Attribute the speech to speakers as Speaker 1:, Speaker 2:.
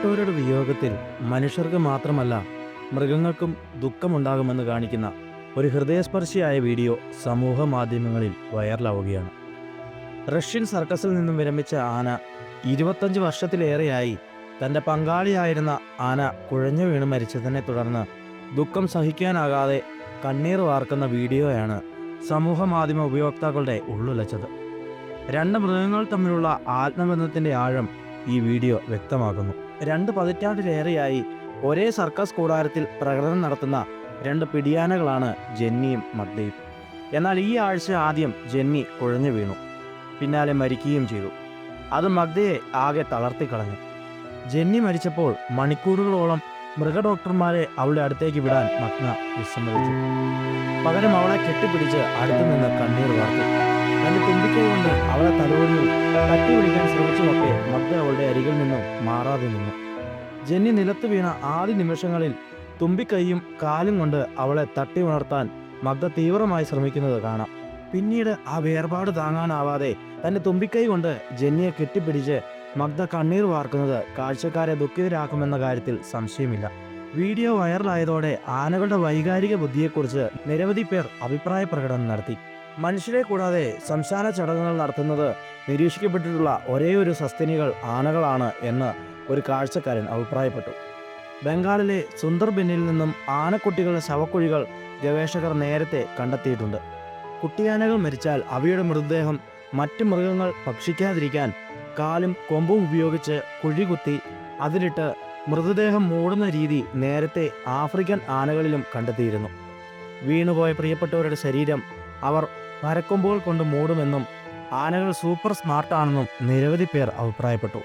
Speaker 1: പ്രിയപ്പെട്ടവരുടെ വിയോഗത്തിൽ മനുഷ്യർക്ക് മാത്രമല്ല മൃഗങ്ങൾക്കും ദുഃഖമുണ്ടാകുമെന്ന് കാണിക്കുന്ന ഒരു ഹൃദയസ്പർശിയായ വീഡിയോ സമൂഹ മാധ്യമങ്ങളിൽ വൈറലാവുകയാണ്. റഷ്യൻ സർക്കസിൽ നിന്നും വിരമിച്ച ആന 25 വർഷത്തിലേറെയായി തൻ്റെ പങ്കാളിയായിരുന്ന ആന കുഴഞ്ഞു വീണ് മരിച്ചതിനെ തുടർന്ന് ദുഃഖം സഹിക്കാനാകാതെ കണ്ണീർ വാർക്കുന്ന വീഡിയോയാണ് സമൂഹ മാധ്യമ ഉപയോക്താക്കളുടെ ഉള്ളുലച്ചത്. രണ്ട് മൃഗങ്ങൾ തമ്മിലുള്ള ആത്മബന്ധത്തിൻ്റെ ആഴം ഈ വീഡിയോ വ്യക്തമാക്കുന്നു. 2 പതിറ്റാണ്ടിലേറെയായി ഒരേ സർക്കസ് കൂടാരത്തിൽ പ്രകടനം നടത്തുന്ന 2 പിടിയാനകളാണ് ജെന്നിയും മഗ്ദയും. എന്നാൽ ഈ ആഴ്ച ആദ്യം ജെന്നി കുഴഞ്ഞു വീണു, പിന്നാലെ മരിക്കുകയും ചെയ്തു. അത് മഗ്ദയെ ആകെ തളർത്തിക്കളഞ്ഞു. ജെന്നി മരിച്ചപ്പോൾ മണിക്കൂറുകളോളം മൃഗഡോക്ടർമാരെ അവളുടെ അടുത്തേക്ക് വിടാൻ മഗ്ന വിസമ്മതിച്ചു. പകരം അവളെ കെട്ടിപ്പിടിച്ച് അടുത്തുനിന്ന് കണ്ണീർ വാർത്തു. തന്റെ തുമ്പിക്കൈ കൊണ്ട് അവളെ തലോടിയും തട്ടിപിടിക്കാൻ ശ്രമിച്ചുമൊക്കെ മഗ്ദ അവളുടെ അരികിൽ നിന്നും മാറാതെ നിന്നു. ജെന്നി നിലത്ത് വീണ ആദ്യ നിമിഷങ്ങളിൽ തുമ്പിക്കൈയും കാലും കൊണ്ട് അവളെ തട്ടി ഉണർത്താൻ മഗ്ദ തീവ്രമായി ശ്രമിക്കുന്നത് കാണാം. പിന്നീട് ആ വേർപാട് താങ്ങാനാവാതെ തന്റെ തുമ്പിക്കൈ കൊണ്ട് ജെന്നിയെ കെട്ടിപ്പിടിച്ച് മഗ്ദ കണ്ണീർ വാർക്കുന്നത് കാഴ്ചക്കാരെ ദുഃഖിതരാക്കുമെന്ന കാര്യത്തിൽ സംശയമില്ല. വീഡിയോ വൈറലായതോടെ ആനകളുടെ വൈകാരിക ബുദ്ധിയെക്കുറിച്ച് നിരവധി പേർ അഭിപ്രായ പ്രകടനം നടത്തി. മനുഷ്യരെ കൂടാതെ ശ്മശാന ചടങ്ങുകൾ നടത്തുന്നത് നിരീക്ഷിക്കപ്പെട്ടിട്ടുള്ള ഒരേയൊരു സസ്തനികൾ ആനകളാണ് എന്ന് ഒരു കാഴ്ചക്കാരൻ അഭിപ്രായപ്പെട്ടു. ബംഗാളിലെ സുന്ദർബനിൽ നിന്നും ആനക്കുട്ടികളുടെ ശവക്കുഴികൾ ഗവേഷകർ നേരത്തെ കണ്ടെത്തിയിട്ടുണ്ട്. കുട്ടിയാനകൾ മരിച്ചാൽ അവയുടെ മൃതദേഹം മറ്റ് മൃഗങ്ങൾ ഭക്ഷിക്കാതിരിക്കാൻ കാലും കൊമ്പും ഉപയോഗിച്ച് കുഴികുത്തി അതിലിട്ട് മൃതദേഹം മൂടുന്ന രീതി നേരത്തെ ആഫ്രിക്കൻ ആനകളിലും കണ്ടെത്തിയിരുന്നു. വീണുപോയ പ്രിയപ്പെട്ടവരുടെ ശരീരം അവർ മരക്കൊമ്പുകൾ കൊണ്ട് മൂടുമെന്നും ആനകൾ സൂപ്പർ സ്മാർട്ടാണെന്നും നിരവധി പേർ അഭിപ്രായപ്പെട്ടു.